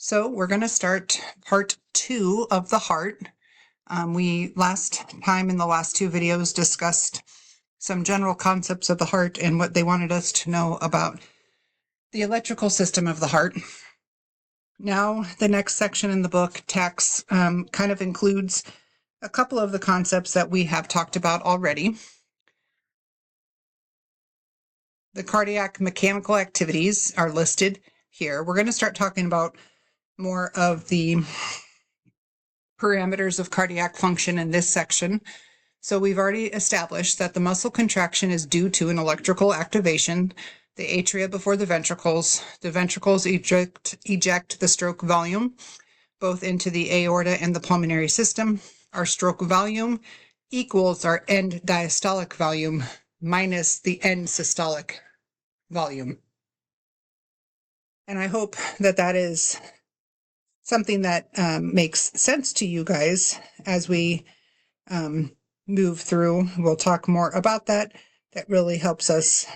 So we're going to start part 2 of the heart. We last time in the last 2 videos discussed some general concepts of the heart and what they wanted us to know about the electrical system of the heart. Now the next section in the book kind of includes a couple of the concepts that we have talked about already. The cardiac mechanical activities are listed here. We're going to start talking about more of the parameters of cardiac function in this section. So we've already established that the muscle contraction is due to an electrical activation, the atria before the ventricles. The ventricles eject the stroke volume, both into the aorta and the pulmonary system. Our stroke volume equals our end diastolic volume minus the end systolic volume. And I hope that that is something that makes sense to you guys as we move through. We'll talk more about that. That really helps us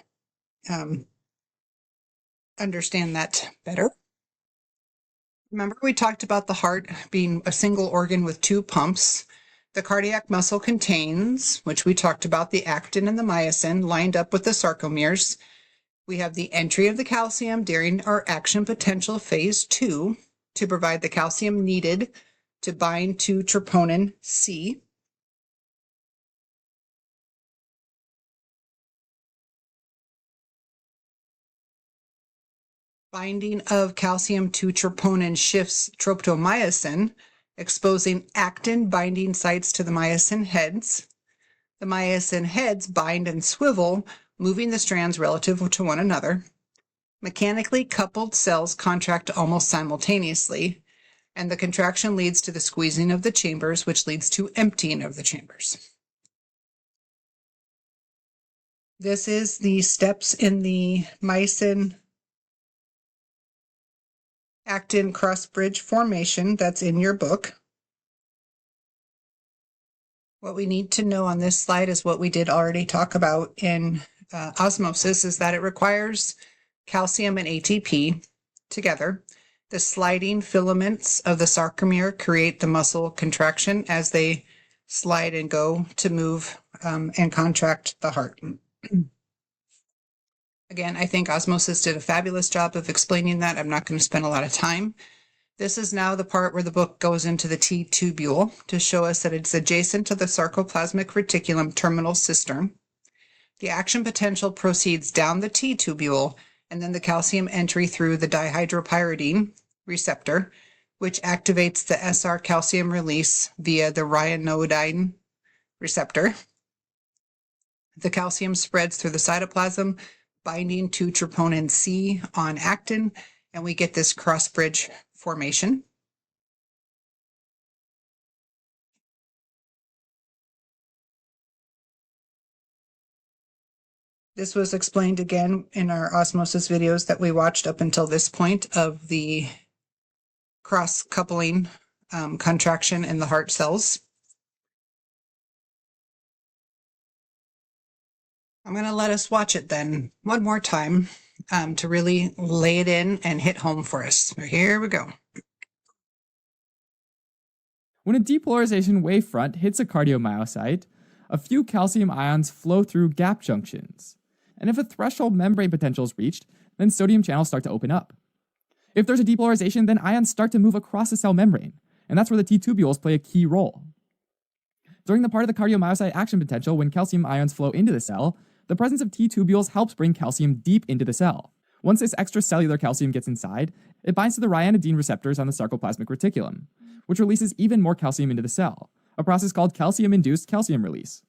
understand that better. Remember, we talked about the heart being a single organ with 2 pumps. The cardiac muscle contains, which we talked about, the actin and the myosin lined up with the sarcomeres. We have the entry of the calcium during our action potential phase 2 to provide the calcium needed to bind to troponin C. Binding of calcium to troponin shifts tropomyosin, exposing actin binding sites to the myosin heads. The myosin heads bind and swivel, moving the strands relative to one another. Mechanically coupled cells contract almost simultaneously, and the contraction leads to the squeezing of the chambers, which leads to emptying of the chambers. This is the steps in the myosin actin cross bridge formation that's in your book. What we need to know on this slide is what we did already talk about in osmosis, is that it requires calcium and ATP together. The sliding filaments of the sarcomere create the muscle contraction as they slide and go to move and contract the heart. Again, I think osmosis did a fabulous job of explaining that. I'm not going to spend a lot of time. This is now the part where the book goes into the T-tubule to show us that it's adjacent to the sarcoplasmic reticulum terminal cistern. The action potential proceeds down the T-tubule and then the calcium entry through the dihydropyridine receptor, which activates the SR calcium release via the ryanodine receptor. The calcium spreads through the cytoplasm, binding to troponin C on actin, and we get this cross-bridge formation. This was explained again in our osmosis videos that we watched up until this point of the cross-coupling contraction in the heart cells. I'm going to let us watch it then one more time to really lay it in and hit home for us. Here we go. When a depolarization wavefront hits a cardiomyocyte, a few calcium ions flow through gap junctions. And if a threshold membrane potential is reached, then sodium channels start to open up. If there's a depolarization, then ions start to move across the cell membrane, and that's where the T-tubules play a key role. During the part of the cardiomyocyte action potential when calcium ions flow into the cell, the presence of T-tubules helps bring calcium deep into the cell. Once this extracellular calcium gets inside, it binds to the ryanodine receptors on the sarcoplasmic reticulum, which releases even more calcium into the cell, a process called calcium-induced calcium release.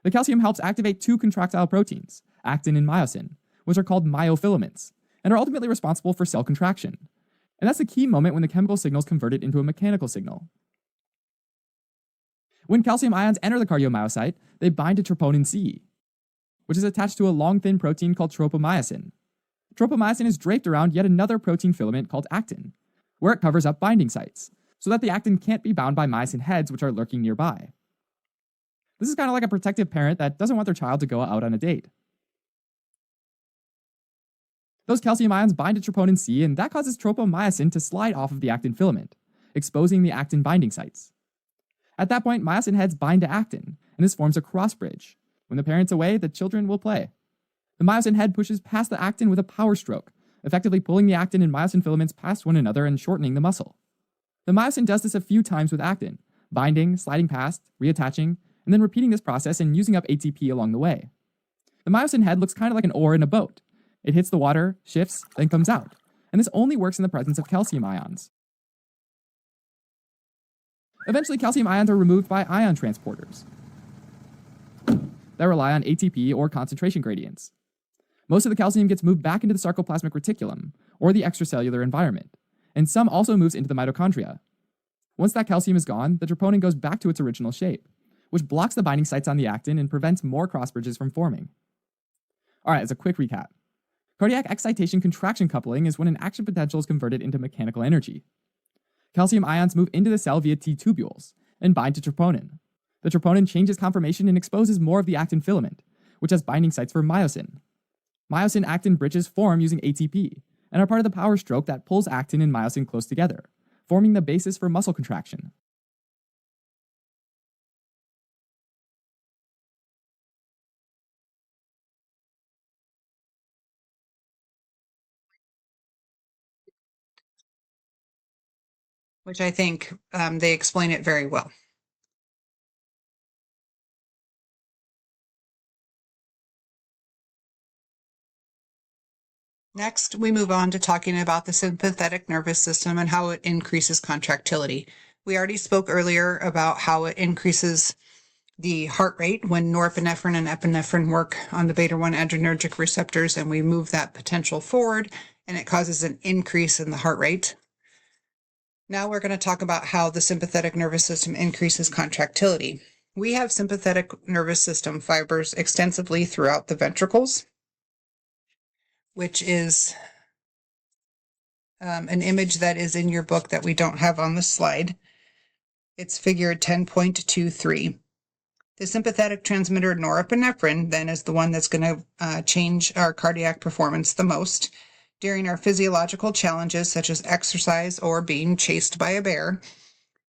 The calcium helps activate 2 contractile proteins, actin and myosin, which are called myofilaments, and are ultimately responsible for cell contraction. And that's the key moment when the chemical signal is converted into a mechanical signal. When calcium ions enter the cardiomyocyte, they bind to troponin C, which is attached to a long thin protein called tropomyosin. Tropomyosin is draped around yet another protein filament called actin, where it covers up binding sites, so that the actin can't be bound by myosin heads which are lurking nearby. This is kind of like a protective parent that doesn't want their child to go out on a date. Those calcium ions bind to troponin C, and that causes tropomyosin to slide off of the actin filament, exposing the actin binding sites. At that point, myosin heads bind to actin, and this forms a cross bridge. When the parent's away, the children will play. The myosin head pushes past the actin with a power stroke, effectively pulling the actin and myosin filaments past one another and shortening the muscle. The myosin does this a few times with actin, binding, sliding past, reattaching, and then repeating this process and using up ATP along the way. The myosin head looks kind of like an oar in a boat. It hits the water, shifts, then comes out, and this only works in the presence of calcium ions. Eventually, calcium ions are removed by ion transporters that rely on ATP or concentration gradients. Most of the calcium gets moved back into the sarcoplasmic reticulum, or the extracellular environment, and some also moves into the mitochondria. Once that calcium is gone, the troponin goes back to its original shape, which blocks the binding sites on the actin and prevents more cross bridges from forming. Alright, as a quick recap. Cardiac excitation-contraction coupling is when an action potential is converted into mechanical energy. Calcium ions move into the cell via T-tubules and bind to troponin. The troponin changes conformation and exposes more of the actin filament, which has binding sites for myosin. Myosin-actin bridges form using ATP and are part of the power stroke that pulls actin and myosin close together, forming the basis for muscle contraction. Which I think they explain it very well. Next, we move on to talking about the sympathetic nervous system and how it increases contractility. We already spoke earlier about how it increases the heart rate when norepinephrine and epinephrine work on the beta-1 adrenergic receptors, and we move that potential forward, and it causes an increase in the heart rate. Now we're going to talk about how the sympathetic nervous system increases contractility. We have sympathetic nervous system fibers extensively throughout the ventricles, which is an image that is in your book that we don't have on the slide. It's figure 10.23. The sympathetic transmitter norepinephrine then is the one that's going to change our cardiac performance the most. During our physiological challenges, such as exercise or being chased by a bear,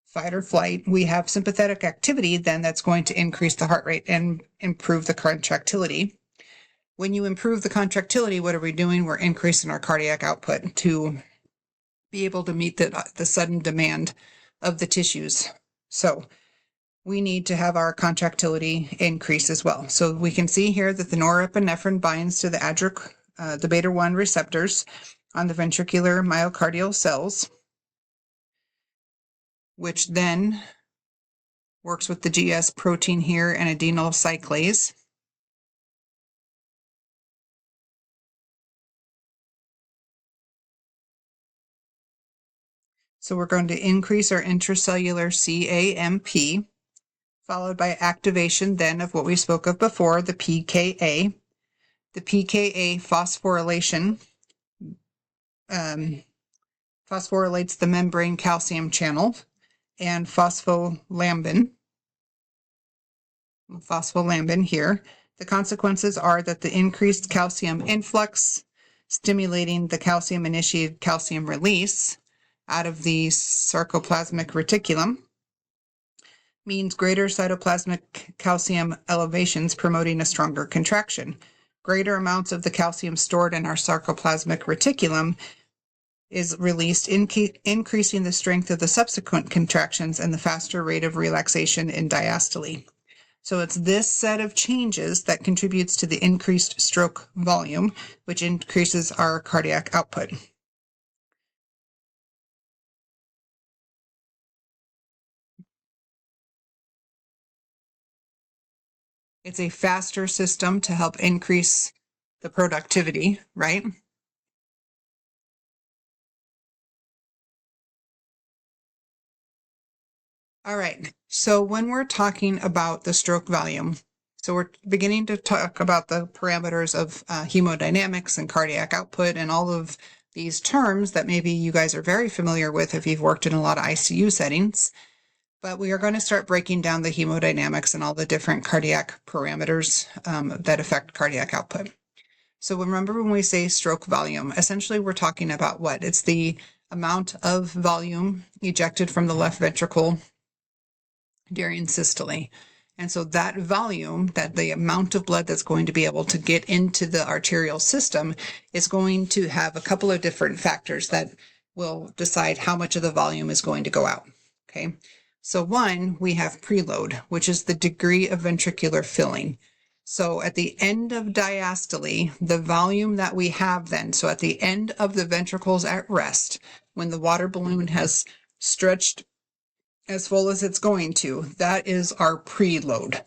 fight or flight, we have sympathetic activity then that's going to increase the heart rate and improve the contractility. When you improve the contractility, what are we doing? We're increasing our cardiac output to be able to meet the sudden demand of the tissues. So we need to have our contractility increase as well. So we can see here that the norepinephrine binds to the beta-1 receptors on the ventricular myocardial cells, which then works with the GS protein here and adenyl cyclase. So we're going to increase our intracellular CAMP, followed by activation then of what we spoke of before, the pKa. The pKa phosphorylation phosphorylates the membrane calcium channel and phospholambin here. The consequences are that the increased calcium influx, stimulating the calcium-initiated calcium release out of the sarcoplasmic reticulum, means greater cytoplasmic calcium elevations, promoting a stronger contraction. Greater amounts of the calcium stored in our sarcoplasmic reticulum is released, increasing the strength of the subsequent contractions and the faster rate of relaxation in diastole. So it's this set of changes that contributes to the increased stroke volume, which increases our cardiac output. It's a faster system to help increase the productivity, right? All right, so when we're talking about the stroke volume, so we're beginning to talk about the parameters of hemodynamics and cardiac output and all of these terms that maybe you guys are very familiar with if you've worked in a lot of ICU settings. But we are going to start breaking down the hemodynamics and all the different cardiac parameters that affect cardiac output. So remember when we say stroke volume, essentially we're talking about what? It's the amount of volume ejected from the left ventricle during systole. And so that volume, that the amount of blood that's going to be able to get into the arterial system, is going to have a couple of different factors that will decide how much of the volume is going to go out. Okay. So one, we have preload, which is the degree of ventricular filling. So at the end of diastole, the volume that we have then, so at the end of the ventricles at rest, when the water balloon has stretched as full as it's going to, that is our preload.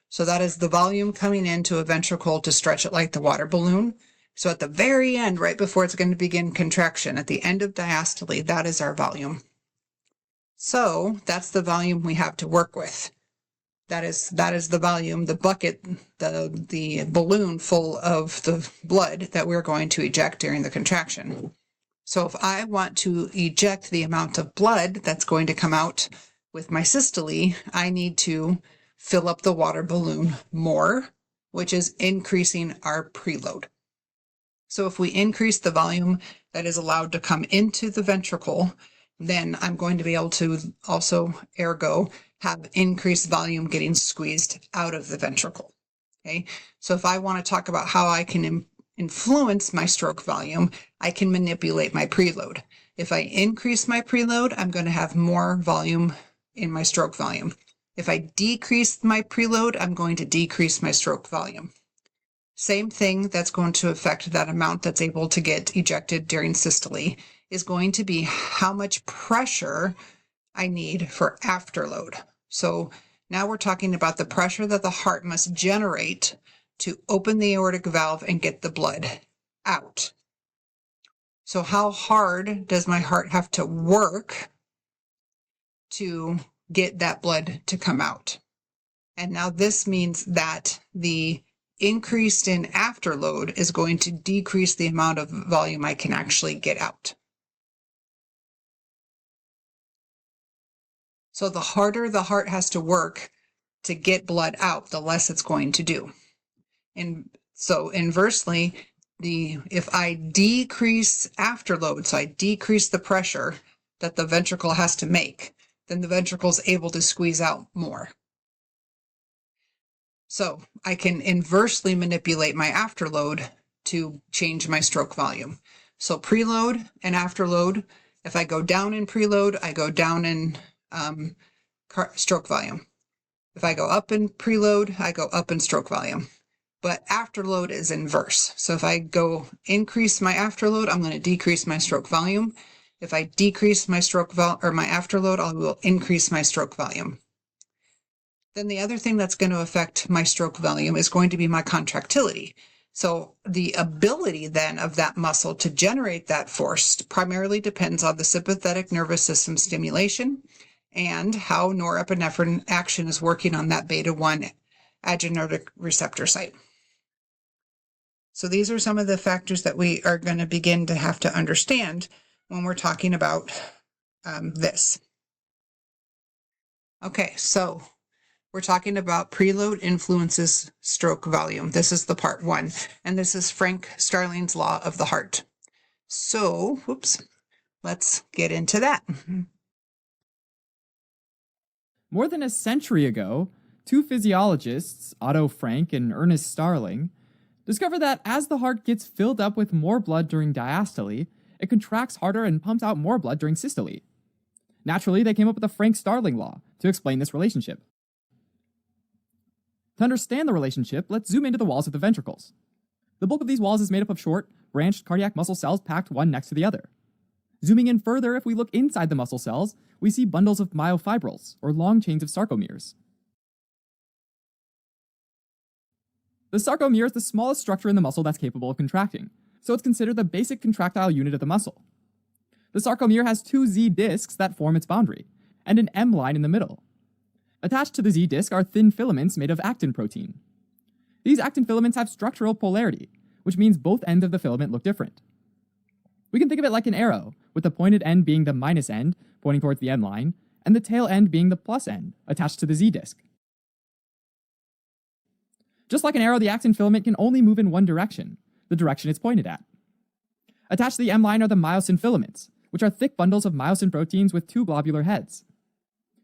So that is the volume coming into a ventricle to stretch it like the water balloon. So at the very end, right before it's going to begin contraction, at the end of diastole, that is our volume. So that's the volume we have to work with. That is the volume, the bucket, the balloon full of the blood that we're going to eject during the contraction. So if I want to eject the amount of blood that's going to come out with my systole, I need to fill up the water balloon more, which is increasing our preload. So if we increase the volume that is allowed to come into the ventricle, then I'm going to be able to also, ergo, have increased volume getting squeezed out of the ventricle. Okay, so if I want to talk about how I can influence my stroke volume, I can manipulate my preload. If I increase my preload, I'm going to have more volume in my stroke volume. If I decrease my preload, I'm going to decrease my stroke volume. Same thing that's going to affect that amount that's able to get ejected during systole is going to be how much pressure I need for afterload. So now we're talking about the pressure that the heart must generate to open the aortic valve and get the blood out. So how hard does my heart have to work to get that blood to come out? And now this means that the increase in afterload is going to decrease the amount of volume I can actually get out. So the harder the heart has to work to get blood out, the less it's going to do. And so inversely, if I decrease afterload, so I decrease the pressure that the ventricle has to make, then the ventricle is able to squeeze out more. So I can inversely manipulate my afterload to change my stroke volume. So preload and afterload, if I go down in preload, I go down in stroke volume. If I go up in preload, I go up in stroke volume. But afterload is inverse. So if I go increase my afterload, I'm going to decrease my stroke volume. If I decrease my my afterload, I will increase my stroke volume. Then the other thing that's going to affect my stroke volume is going to be my contractility. So the ability then of that muscle to generate that force primarily depends on the sympathetic nervous system stimulation and how norepinephrine action is working on that beta-1 adrenergic receptor site. So these are some of the factors that we are going to begin to have to understand when we're talking about this. Okay, so we're talking about preload influences stroke volume. This is the part one, and this is Frank Starling's law of the heart. So, let's get into that. More than a century ago, two physiologists, Otto Frank and Ernest Starling, discovered that as the heart gets filled up with more blood during diastole, it contracts harder and pumps out more blood during systole. Naturally, they came up with the Frank-Starling law to explain this relationship. To understand the relationship, let's zoom into the walls of the ventricles. The bulk of these walls is made up of short, branched cardiac muscle cells packed one next to the other. Zooming in further, if we look inside the muscle cells, we see bundles of myofibrils, or long chains of sarcomeres. The sarcomere is the smallest structure in the muscle that's capable of contracting, so it's considered the basic contractile unit of the muscle. The sarcomere has two Z discs that form its boundary, and an M line in the middle. Attached to the Z disc are thin filaments made of actin protein. These actin filaments have structural polarity, which means both ends of the filament look different. We can think of it like an arrow, with the pointed end being the minus end, pointing towards the M line, and the tail end being the plus end, attached to the Z disc. Just like an arrow, the actin filament can only move in one direction, the direction it's pointed at. Attached to the M line are the myosin filaments, which are thick bundles of myosin proteins with two globular heads.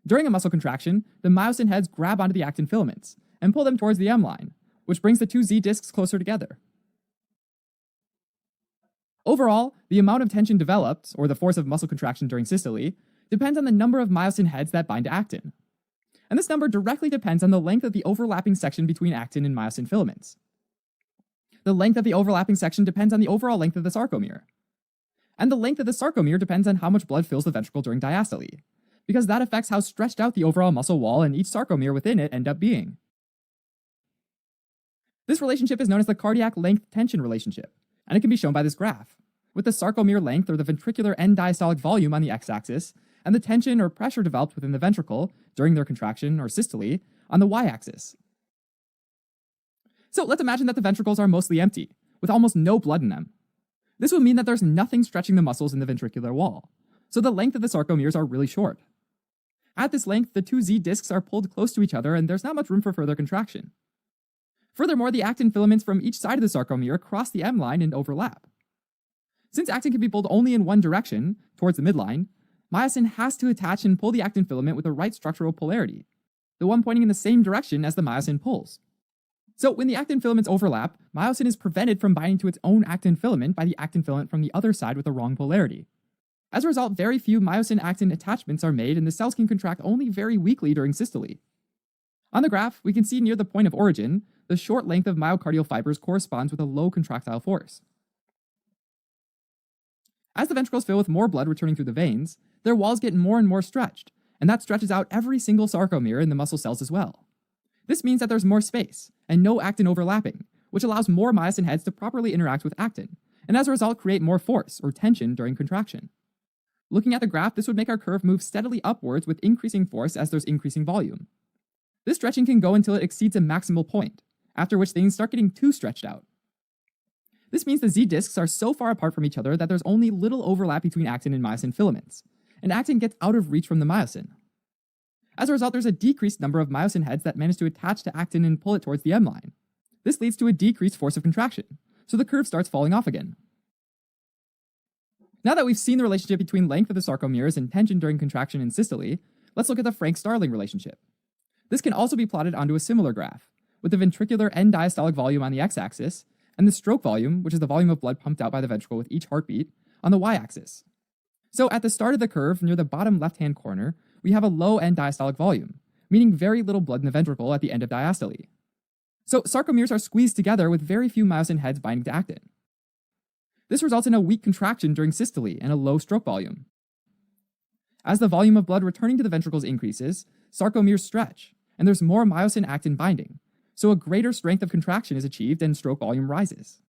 During a muscle contraction, the myosin heads grab onto the actin filaments and pull them towards the M line, which brings the two Z discs closer together. Overall, the amount of tension developed, or the force of muscle contraction during systole, depends on the number of myosin heads that bind to actin. And this number directly depends on the length of the overlapping section between actin and myosin filaments. The length of the overlapping section depends on the overall length of the sarcomere. And the length of the sarcomere depends on how much blood fills the ventricle during diastole, because that affects how stretched out the overall muscle wall and each sarcomere within it end up being. This relationship is known as the cardiac length-tension relationship, and it can be shown by this graph, with the sarcomere length or the ventricular end diastolic volume on the x-axis, and the tension or pressure developed within the ventricle during their contraction or systole on the y-axis. So let's imagine that the ventricles are mostly empty, with almost no blood in them. This would mean that there's nothing stretching the muscles in the ventricular wall, so the length of the sarcomeres are really short. At this length, the two Z discs are pulled close to each other and there's not much room for further contraction. Furthermore, the actin filaments from each side of the sarcomere cross the M line and overlap. Since actin can be pulled only in one direction, towards the midline, myosin has to attach and pull the actin filament with the right structural polarity, the one pointing in the same direction as the myosin pulls. So when the actin filaments overlap, myosin is prevented from binding to its own actin filament by the actin filament from the other side with the wrong polarity. As a result, very few myosin-actin attachments are made and the cells can contract only very weakly during systole. On the graph, we can see near the point of origin, the short length of myocardial fibers corresponds with a low contractile force. As the ventricles fill with more blood returning through the veins, their walls get more and more stretched, and that stretches out every single sarcomere in the muscle cells as well. This means that there's more space, and no actin overlapping, which allows more myosin heads to properly interact with actin, and as a result create more force, or tension, during contraction. Looking at the graph, this would make our curve move steadily upwards with increasing force as there's increasing volume. This stretching can go until it exceeds a maximal point, after which things start getting too stretched out. This means the Z discs are so far apart from each other that there's only little overlap between actin and myosin filaments, and actin gets out of reach from the myosin. As a result, there's a decreased number of myosin heads that manage to attach to actin and pull it towards the M line. This leads to a decreased force of contraction, so the curve starts falling off again. Now that we've seen the relationship between length of the sarcomeres and tension during contraction and systole, let's look at the Frank-Starling relationship. This can also be plotted onto a similar graph, with the ventricular end diastolic volume on the x-axis, and the stroke volume, which is the volume of blood pumped out by the ventricle with each heartbeat, on the y-axis. So at the start of the curve, near the bottom left-hand corner, we have a low end diastolic volume, meaning very little blood in the ventricle at the end of diastole. So sarcomeres are squeezed together with very few myosin heads binding to actin. This results in a weak contraction during systole and a low stroke volume. As the volume of blood returning to the ventricles increases, sarcomeres stretch, and there's more myosin actin binding, so a greater strength of contraction is achieved and stroke volume rises.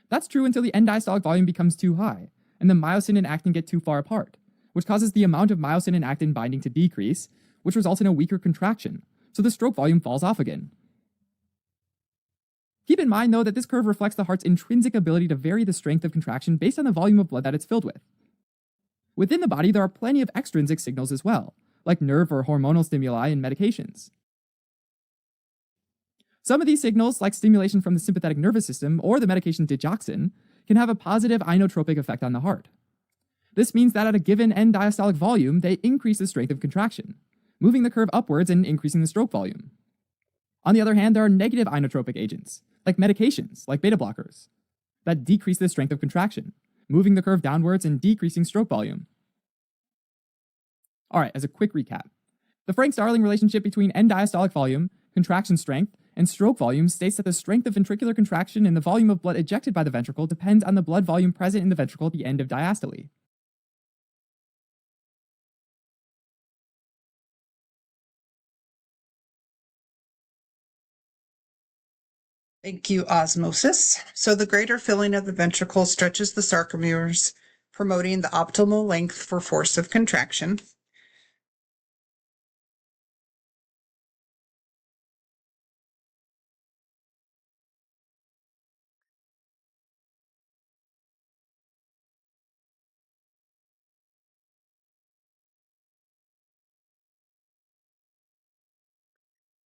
That's true until the end diastolic volume becomes too high, and the myosin and actin get too far apart, which causes the amount of myosin and actin binding to decrease, which results in a weaker contraction, so the stroke volume falls off again. Keep in mind, though, that this curve reflects the heart's intrinsic ability to vary the strength of contraction based on the volume of blood that it's filled with. Within the body, there are plenty of extrinsic signals as well, like nerve or hormonal stimuli and medications. Some of these signals, like stimulation from the sympathetic nervous system or the medication digoxin, can have a positive inotropic effect on the heart. This means that at a given end diastolic volume, they increase the strength of contraction, moving the curve upwards and increasing the stroke volume. On the other hand, there are negative inotropic agents, like medications, like beta blockers, that decrease the strength of contraction, moving the curve downwards and decreasing stroke volume. Alright, as a quick recap, the Frank-Starling relationship between end diastolic volume, contraction strength, and stroke volume states that the strength of ventricular contraction and the volume of blood ejected by the ventricle depends on the blood volume present in the ventricle at the end of diastole. Thank you, osmosis. So the greater filling of the ventricle stretches the sarcomeres, promoting the optimal length for force of contraction.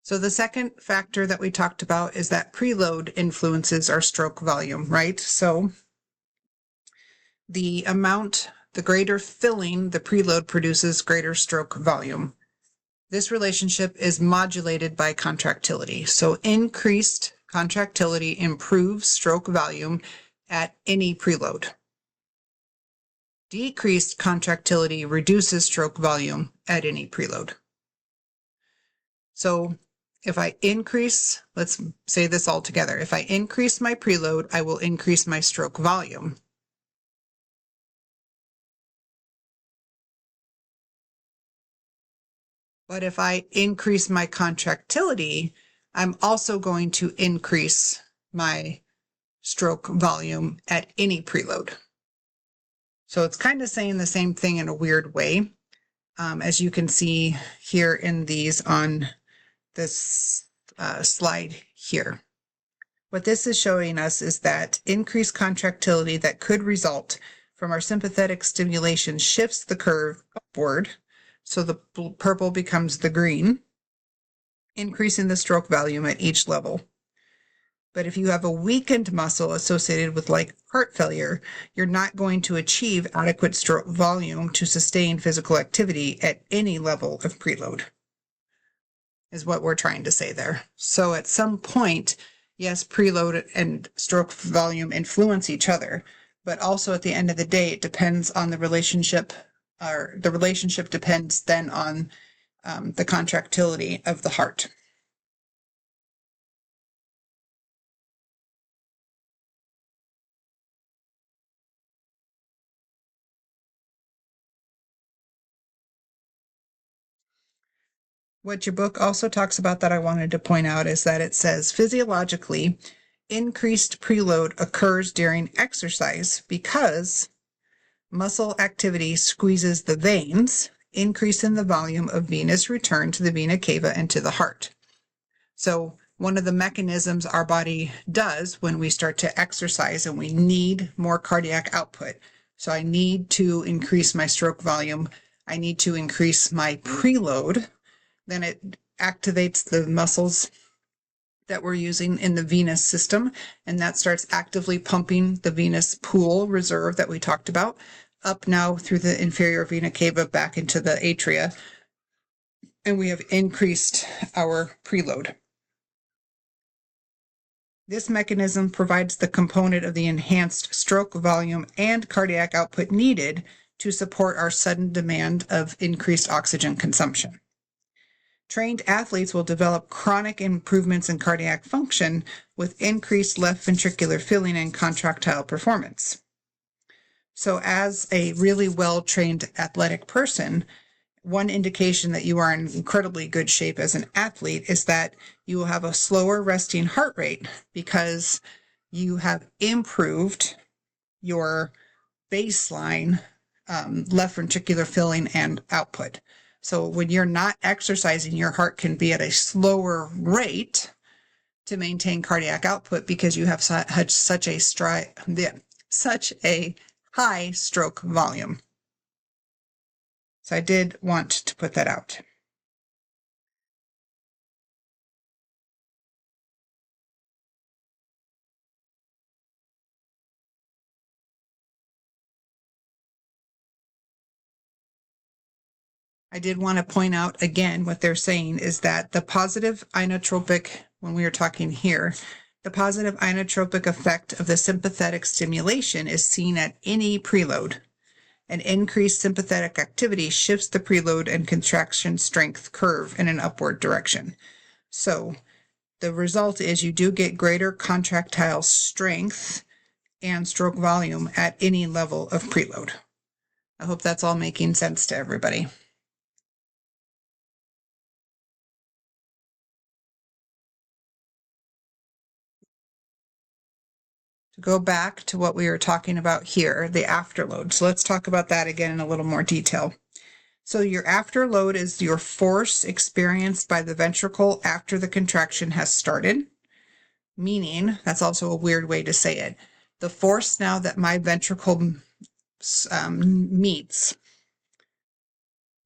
So the second factor that we talked about is that preload influences our stroke volume, right? So the greater filling the preload produces greater stroke volume. This relationship is modulated by contractility. So increased contractility improves stroke volume at any preload. Decreased contractility reduces stroke volume at any preload. So if I increase, let's say this all together. If I increase my preload, I will increase my stroke volume. But if I increase my contractility, I'm also going to increase my stroke volume at any preload. So it's kind of saying the same thing in a weird way, as you can see here in these on this slide here. What this is showing us is that increased contractility that could result from our sympathetic stimulation shifts the curve upward, so the purple becomes the green, increasing the stroke volume at each level. But if you have a weakened muscle associated with like heart failure, you're not going to achieve adequate stroke volume to sustain physical activity at any level of preload, is what we're trying to say there. So at some point, yes, preload and stroke volume influence each other, but also at the end of the day, it depends on the relationship, or the relationship depends then on the contractility of the heart. What your book also talks about that I wanted to point out is that it says physiologically, increased preload occurs during exercise because muscle activity squeezes the veins, increasing the volume of venous return to the vena cava and to the heart. So one of the mechanisms our body does when we start to exercise and we need more cardiac output. So I need to increase my stroke volume. I need to increase my preload. Then it activates the muscles that we're using in the venous system, and that starts actively pumping the venous pool reserve that we talked about up now through the inferior vena cava back into the atria, and we have increased our preload. This mechanism provides the component of the enhanced stroke volume and cardiac output needed to support our sudden demand of increased oxygen consumption. Trained athletes will develop chronic improvements in cardiac function with increased left ventricular filling and contractile performance. So as a really well-trained athletic person, one indication that you are in incredibly good shape as an athlete is that you will have a slower resting heart rate because you have improved your baseline left ventricular filling and output. So when you're not exercising, your heart can be at a slower rate to maintain cardiac output because you have such a high stroke volume. So I did want to put that out. I did want to point out again, what they're saying is that the positive inotropic, when we are talking here, the positive inotropic effect of the sympathetic stimulation is seen at any preload. An increased sympathetic activity shifts the preload and contraction strength curve in an upward direction. So the result is you do get greater contractile strength and stroke volume at any level of preload. I hope that's all making sense to everybody. To go back to what we were talking about here, the afterload. So let's talk about that again in a little more detail. So your afterload is your force experienced by the ventricle after the contraction has started, meaning, that's also a weird way to say it, the force now that my ventricle meets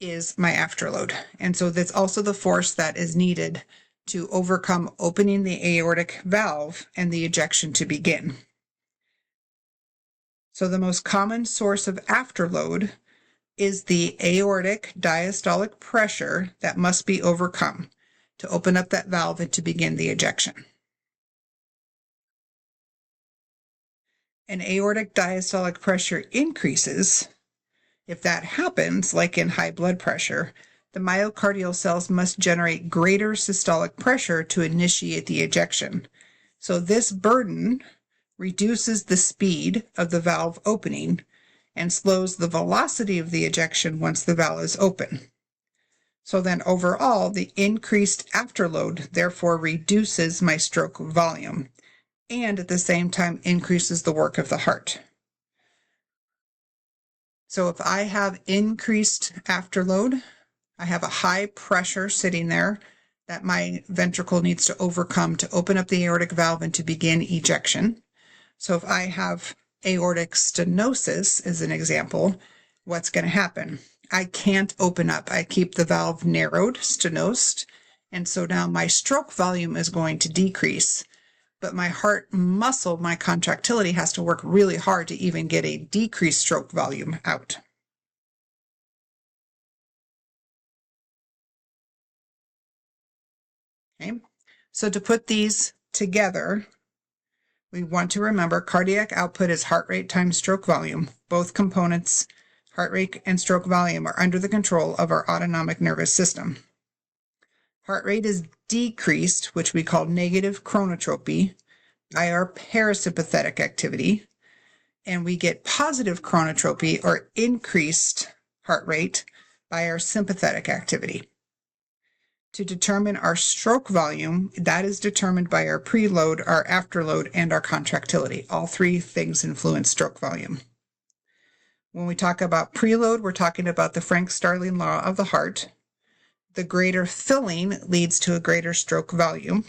is my afterload. And so that's also the force that is needed to overcome opening the aortic valve and the ejection to begin. So the most common source of afterload is the aortic diastolic pressure that must be overcome to open up that valve and to begin the ejection. An aortic diastolic pressure increases. If that happens, like in high blood pressure, the myocardial cells must generate greater systolic pressure to initiate the ejection. So this burden reduces the speed of the valve opening and slows the velocity of the ejection once the valve is open. So then overall, the increased afterload therefore reduces my stroke volume and at the same time increases the work of the heart. So if I have increased afterload, I have a high pressure sitting there that my ventricle needs to overcome to open up the aortic valve and to begin ejection. So if I have aortic stenosis, as an example, what's going to happen? I can't open up. I keep the valve narrowed, stenosed, and so now my stroke volume is going to decrease. But my heart muscle, my contractility has to work really hard to even get a decreased stroke volume out. Okay, so to put these together, we want to remember cardiac output is heart rate times stroke volume. Both components, heart rate and stroke volume, are under the control of our autonomic nervous system. Heart rate is decreased, which we call negative chronotropy, by our parasympathetic activity, and we get positive chronotropy or increased heart rate by our sympathetic activity. To determine our stroke volume, that is determined by our preload, our afterload, and our contractility. All three things influence stroke volume. When we talk about preload, we're talking about the Frank-Starling law of the heart. The greater filling leads to a greater stroke volume.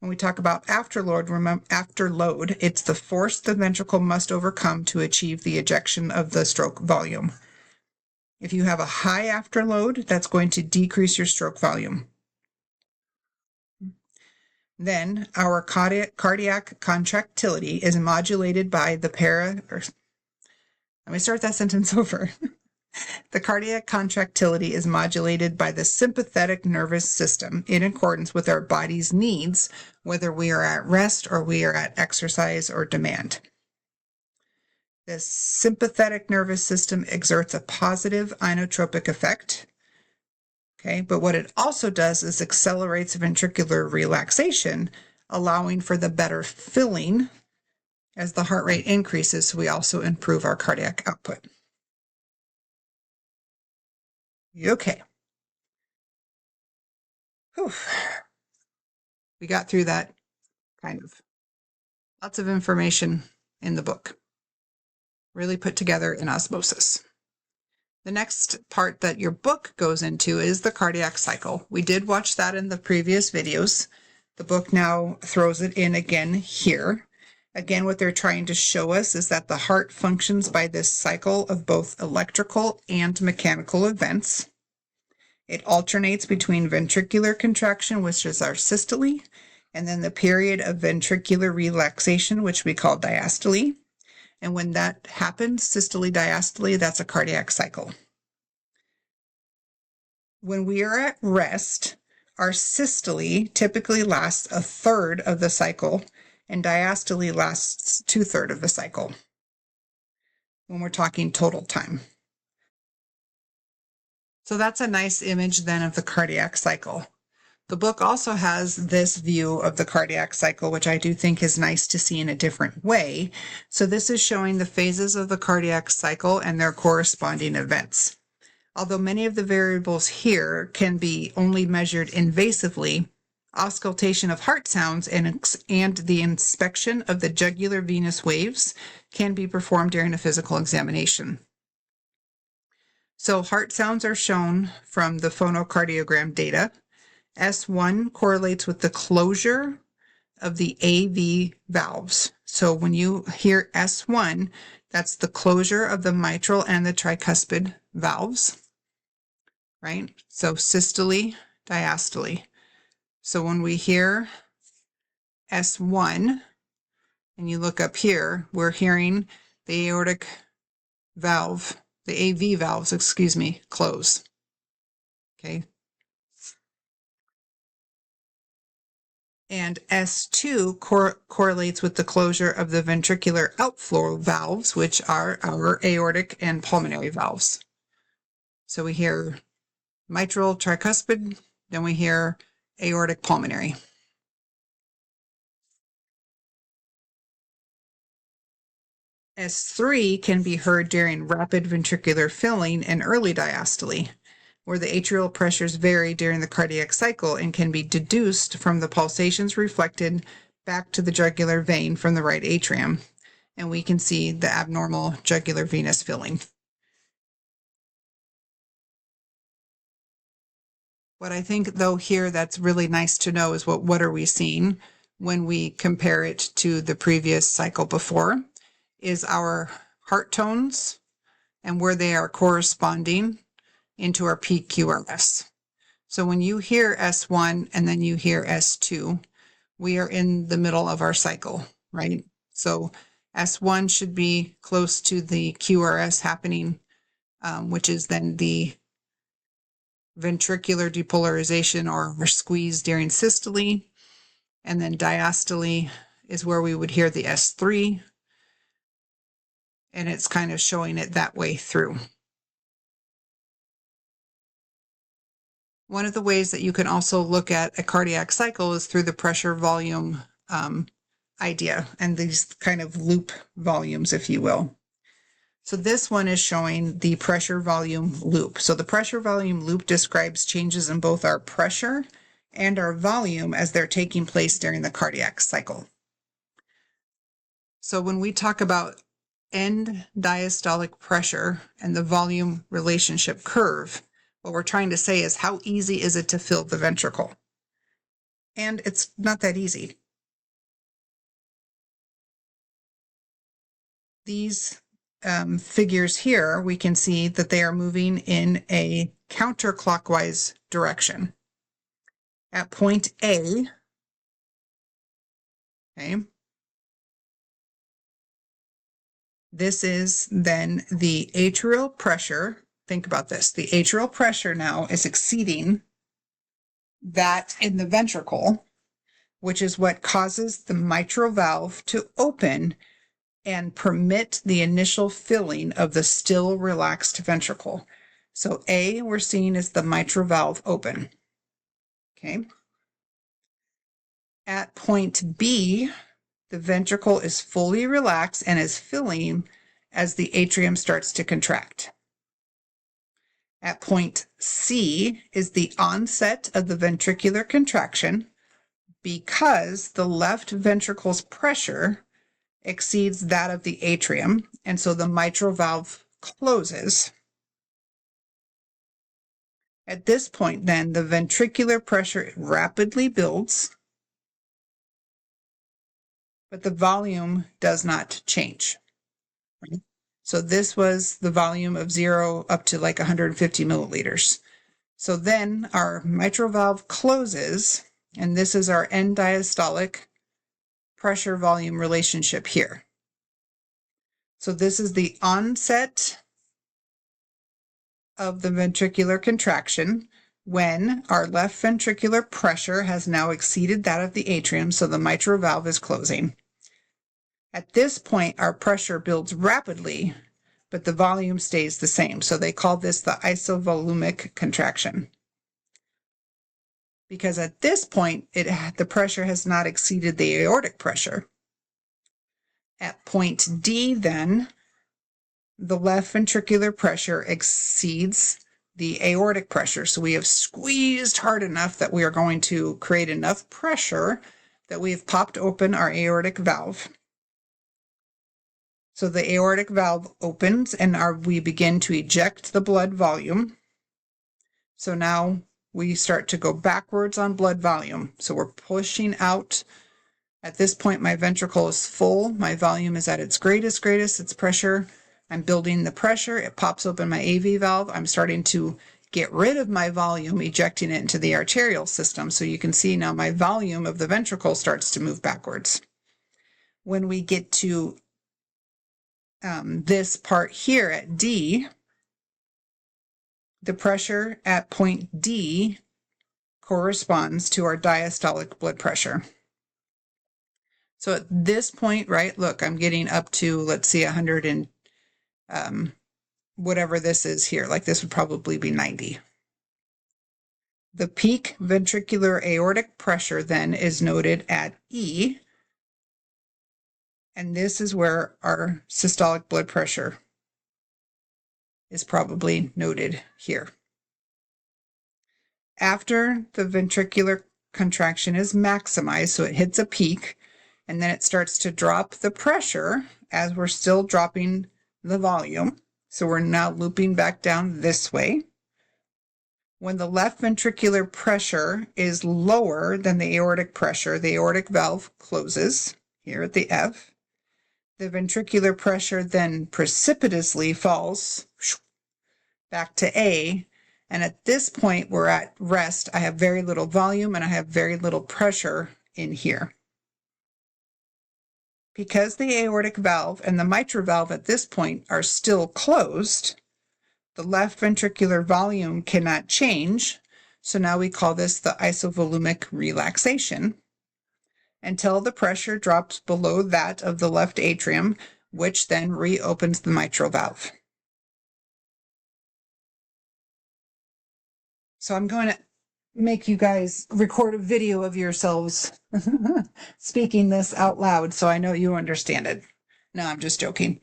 When we talk about afterload, remember, afterload, it's the force the ventricle must overcome to achieve the ejection of the stroke volume. If you have a high afterload, that's going to decrease your stroke volume. Then our cardiac contractility is modulated by the let me start that sentence over. The cardiac contractility is modulated by the sympathetic nervous system in accordance with our body's needs, whether we are at rest or we are at exercise or demand. The sympathetic nervous system exerts a positive inotropic effect. Okay, but what it also does is accelerates ventricular relaxation, allowing for the better filling. As the heart rate increases, we also improve our cardiac output. Okay. Whew. We got through that, kind of. Lots of information in the book. Really put together in osmosis. The next part that your book goes into is the cardiac cycle. We did watch that in the previous videos. The book now throws it in again here. Again, what they're trying to show us is that the heart functions by this cycle of both electrical and mechanical events. It alternates between ventricular contraction, which is our systole, and then the period of ventricular relaxation, which we call diastole. And when that happens, systole, diastole, that's a cardiac cycle. When we are at rest, our systole typically lasts a third of the cycle, and diastole lasts 2/3 of the cycle when we're talking total time. So that's a nice image then of the cardiac cycle. The book also has this view of the cardiac cycle, which I do think is nice to see in a different way. So this is showing the phases of the cardiac cycle and their corresponding events. Although many of the variables here can be only measured invasively, auscultation of heart sounds and the inspection of the jugular venous waves can be performed during a physical examination. So heart sounds are shown from the phonocardiogram data. S1 correlates with the closure of the AV valves. So when you hear S1, that's the closure of the mitral and the tricuspid valves, right? So systole, diastole. So when we hear S1, and you look up here, we're hearing the aortic valve, the AV valves, excuse me, close. Okay. And S2 correlates with the closure of the ventricular outflow valves, which are our aortic and pulmonary valves. So we hear mitral tricuspid, then we hear aortic pulmonary. S3 can be heard during rapid ventricular filling and early diastole, where the atrial pressures vary during the cardiac cycle and can be deduced from the pulsations reflected back to the jugular vein from the right atrium. And we can see the abnormal jugular venous filling. What I think, though, here that's really nice to know is what are we seeing when we compare it to the previous cycle before, is our heart tones and where they are corresponding into our peak QRS. So when you hear S1 and then you hear S2, we are in the middle of our cycle, right? So S1 should be close to the QRS happening, which is then the ventricular depolarization or squeeze during systole. And then diastole is where we would hear the S3. And it's kind of showing it that way through. One of the ways that you can also look at a cardiac cycle is through the pressure volume idea and these kind of loop volumes, if you will. So this one is showing the pressure volume loop. So the pressure volume loop describes changes in both our pressure and our volume as they're taking place during the cardiac cycle. So when we talk about end diastolic pressure and the volume relationship curve, what we're trying to say is how easy is it to fill the ventricle? And it's not that easy. These figures here, we can see that they are moving in a counterclockwise direction. At point A, okay, this is then the atrial pressure. Think about this. The atrial pressure now is exceeding that in the ventricle, which is what causes the mitral valve to open and permit the initial filling of the still relaxed ventricle. So A, we're seeing is the mitral valve open. Okay. At point B, the ventricle is fully relaxed and is filling as the atrium starts to contract. At point C is the onset of the ventricular contraction because the left ventricle's pressure exceeds that of the atrium, and so the mitral valve closes. At this point, then, the ventricular pressure rapidly builds, but the volume does not change. Right? So this was the volume of 0 up to like 150 milliliters. So then our mitral valve closes, and this is our end diastolic pressure volume relationship here. So this is the onset of the ventricular contraction when our left ventricular pressure has now exceeded that of the atrium, so the mitral valve is closing. At this point, our pressure builds rapidly, but the volume stays the same. So they call this the isovolumic contraction. Because at this point, the pressure has not exceeded the aortic pressure. At point D, then, the left ventricular pressure exceeds the aortic pressure. So we have squeezed hard enough that we are going to create enough pressure that we have popped open our aortic valve. So the aortic valve opens and we begin to eject the blood volume. So now we start to go backwards on blood volume. So we're pushing out. At this point, my ventricle is full. My volume is at its greatest, its pressure. I'm building the pressure. It pops open my AV valve. I'm starting to get rid of my volume, ejecting it into the arterial system. So you can see now my volume of the ventricle starts to move backwards. When we get to this part here at D, the pressure at point D corresponds to our diastolic blood pressure. So at this point, right, look, I'm getting up to, let's see, 100 and whatever this is here, like this would probably be 90. The peak ventricular aortic pressure then is noted at E, and this is where our systolic blood pressure is probably noted here. After the ventricular contraction is maximized, so it hits a peak, and then it starts to drop the pressure as we're still dropping the volume. So we're now looping back down this way. When the left ventricular pressure is lower than the aortic pressure, the aortic valve closes here at the F. The ventricular pressure then precipitously falls back to A. And at this point, we're at rest. I have very little volume and I have very little pressure in here. Because the aortic valve and the mitral valve at this point are still closed, the left ventricular volume cannot change. So now we call this the isovolumic relaxation until the pressure drops below that of the left atrium, which then reopens the mitral valve. So I'm going to make you guys record a video of yourselves speaking this out loud so I know you understand it. No, I'm just joking.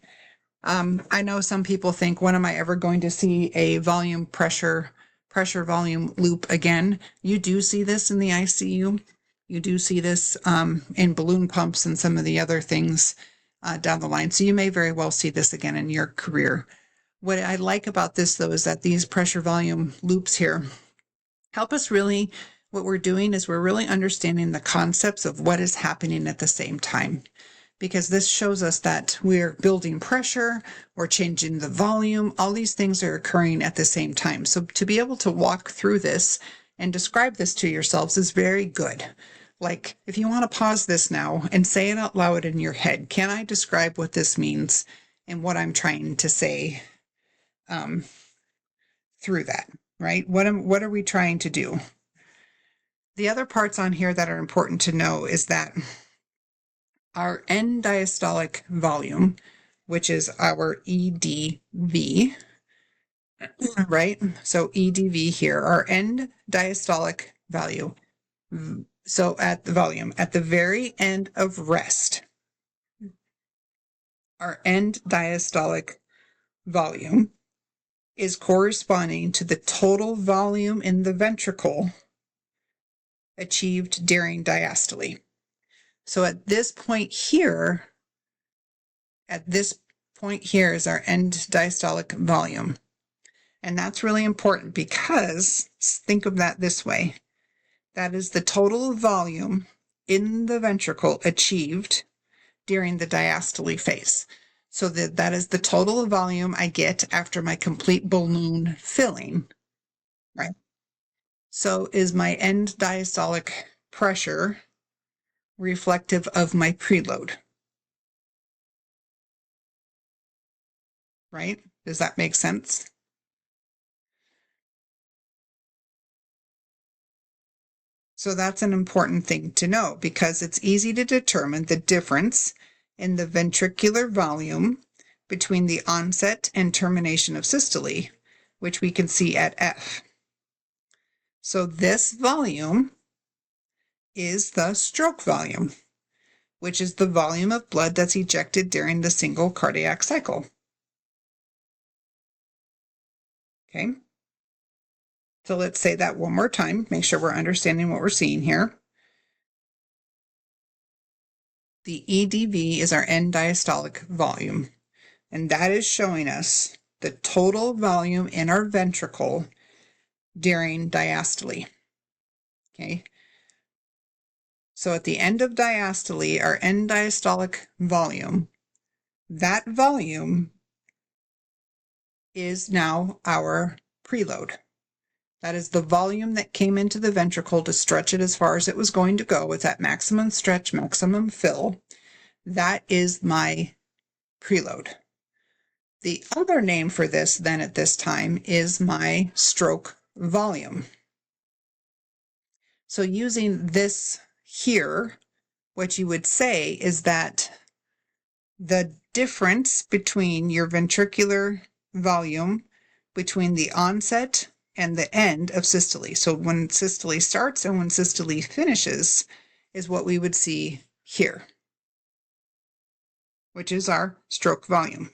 I know some people think, when am I ever going to see a volume pressure volume loop again? You do see this in the ICU. You do see this in balloon pumps and some of the other things down the line. So you may very well see this again in your career. What I like about this, though, is that these pressure volume loops here help us really, what we're doing is we're really understanding the concepts of what is happening at the same time. Because this shows us that we're building pressure, we're changing the volume, all these things are occurring at the same time. So to be able to walk through this and describe this to yourselves is very good. Like, if you want to pause this now and say it out loud in your head, can I describe what this means and what I'm trying to say through that, right? What are we trying to do? The other parts on here that are important to know is that our end diastolic volume, which is our EDV, right? So EDV here, our end diastolic value. So at the volume, at the very end of rest, our end diastolic volume is corresponding to the total volume in the ventricle achieved during diastole. So at this point here is our end diastolic volume. And that's really important because think of that this way. That is the total volume in the ventricle achieved during the diastole phase. So that is the total volume I get after my complete balloon filling, right? So is my end diastolic pressure reflective of my preload? Right? Does that make sense? So that's an important thing to know because it's easy to determine the difference in the ventricular volume between the onset and termination of systole, which we can see at F. So this volume is the stroke volume, which is the volume of blood that's ejected during the single cardiac cycle. Okay. So let's say that one more time, make sure we're understanding what we're seeing here. The EDV is our end diastolic volume, and that is showing us the total volume in our ventricle during diastole. Okay. So at the end of diastole, our end diastolic volume, that volume is now our preload. That is the volume that came into the ventricle to stretch it as far as it was going to go with that maximum stretch, maximum fill. That is my preload. The other name for this then at this time is my stroke volume. So using this here, what you would say is that the difference between your ventricular volume between the onset and the end of systole. So when systole starts and when systole finishes is what we would see here, which is our stroke volume.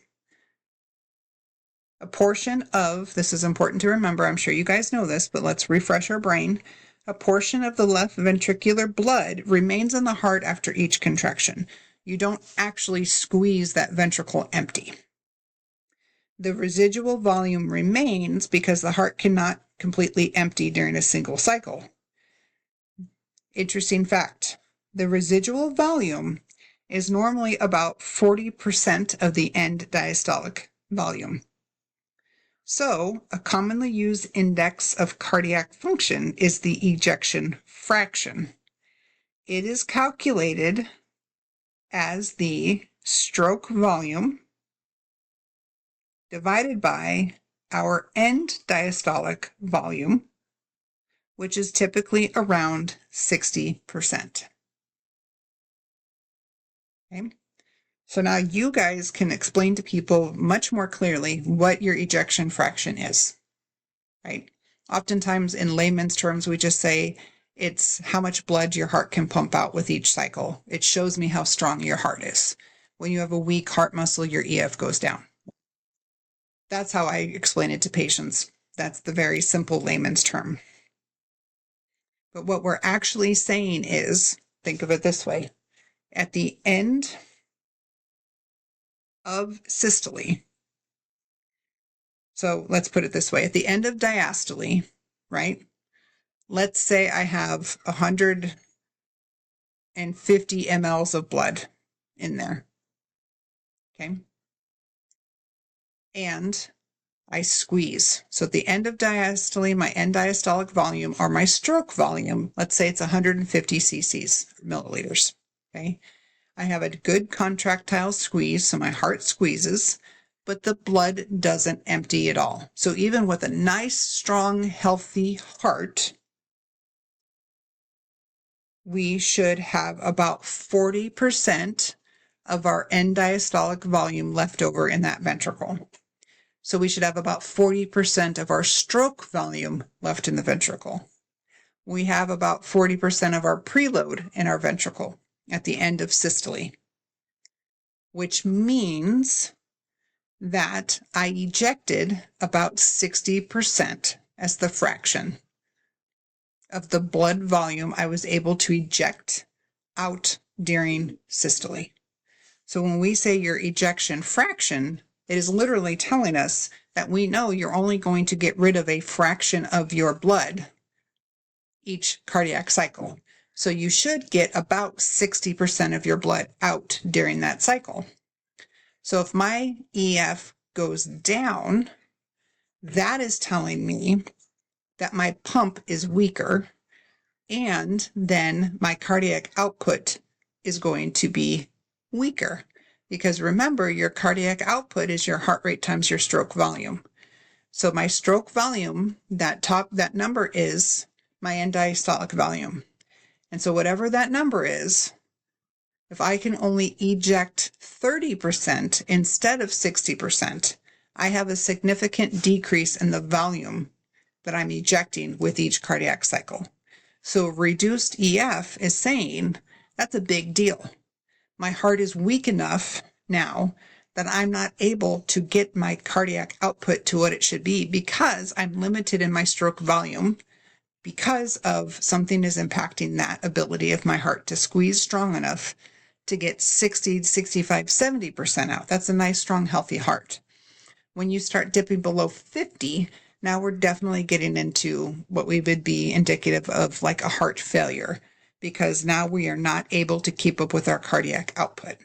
A portion of, this is important to remember, I'm sure you guys know this, but let's refresh our brain. A portion of the left ventricular blood remains in the heart after each contraction. You don't actually squeeze that ventricle empty. The residual volume remains because the heart cannot completely empty during a single cycle. Interesting fact, the residual volume is normally about 40% of the end diastolic volume. So, a commonly used index of cardiac function is the ejection fraction. It is calculated as the stroke volume divided by our end diastolic volume, which is typically around 60%. Okay? So now you guys can explain to people much more clearly what your ejection fraction is, right? Oftentimes in layman's terms, we just say it's how much blood your heart can pump out with each cycle. It shows me how strong your heart is. When you have a weak heart muscle, your EF goes down. That's how I explain it to patients. That's the very simple layman's term. But what we're actually saying is, think of it this way, at the end of systole, so let's put it this way, at the end of diastole, right? Let's say I have 150 mLs of blood in there, okay? And I squeeze. So at the end of diastole, my end diastolic volume or my stroke volume, let's say it's 150 cc's, milliliters, okay? I have a good contractile squeeze, so my heart squeezes, but the blood doesn't empty at all. So even with a nice, strong, healthy heart, we should have about 40% of our end diastolic volume left over in that ventricle. So we should have about 40% of our stroke volume left in the ventricle. We have about 40% of our preload in our ventricle at the end of systole, which means that I ejected about 60% as the fraction of the blood volume I was able to eject out during systole. So when we say your ejection fraction, it is literally telling us that we know you're only going to get rid of a fraction of your blood each cardiac cycle. So you should get about 60% of your blood out during that cycle. So if my EF goes down, that is telling me that my pump is weaker, and then my cardiac output is going to be weaker. Because remember, your cardiac output is your heart rate times your stroke volume. So my stroke volume, that number is my end diastolic volume. And so whatever that number is, if I can only eject 30% instead of 60%, I have a significant decrease in the volume that I'm ejecting with each cardiac cycle. So reduced EF is saying that's a big deal. My heart is weak enough now that I'm not able to get my cardiac output to what it should be because I'm limited in my stroke volume because of something is impacting that ability of my heart to squeeze strong enough to get 60, 65, 70% out. That's a nice, strong, healthy heart. When you start dipping below 50, now we're definitely getting into what we would be indicative of like a heart failure, because now we are not able to keep up with our cardiac output.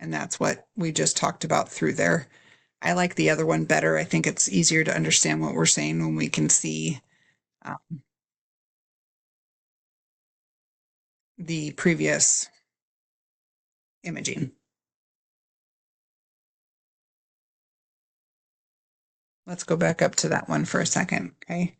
And that's what we just talked about through there. I like the other one better. I think it's easier to understand what we're saying when we can see the previous imaging. Let's go back up to that one for a second, okay?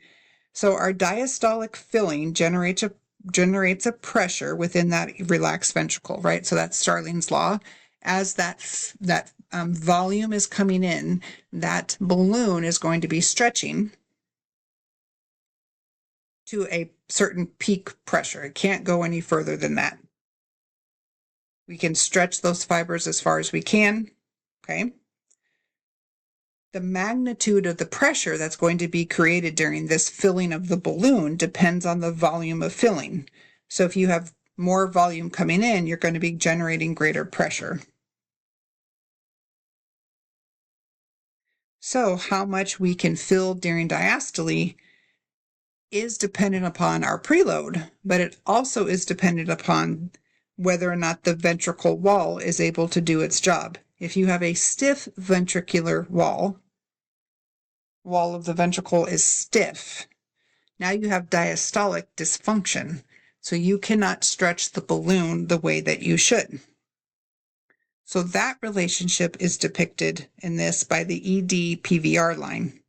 So our diastolic filling generates a pressure within that relaxed ventricle, right? So that's Starling's law. As that volume is coming in, that balloon is going to be stretching to a certain peak pressure. It can't go any further than that. We can stretch those fibers as far as we can, okay? The magnitude of the pressure that's going to be created during this filling of the balloon depends on the volume of filling. So if you have more volume coming in, you're going to be generating greater pressure. So how much we can fill during diastole is dependent upon our preload, but it also is dependent upon whether or not the ventricle wall is able to do its job. If you have a stiff ventricular wall of the ventricle is stiff, now you have diastolic dysfunction, so you cannot stretch the balloon the way that you should. So that relationship is depicted in this by the ED-PVR line.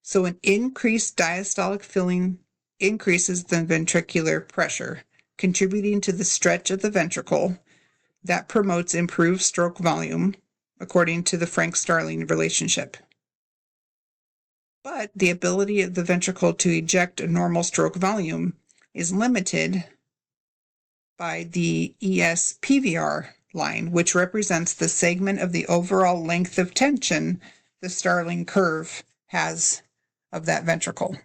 So an increased diastolic filling increases the ventricular pressure, contributing to the stretch of the ventricle. That promotes improved stroke volume, according to the Frank-Starling relationship. But the ability of the ventricle to eject a normal stroke volume is limited by the ES-PVR line, which represents the segment of the overall length of tension the Starling curve has of that ventricle.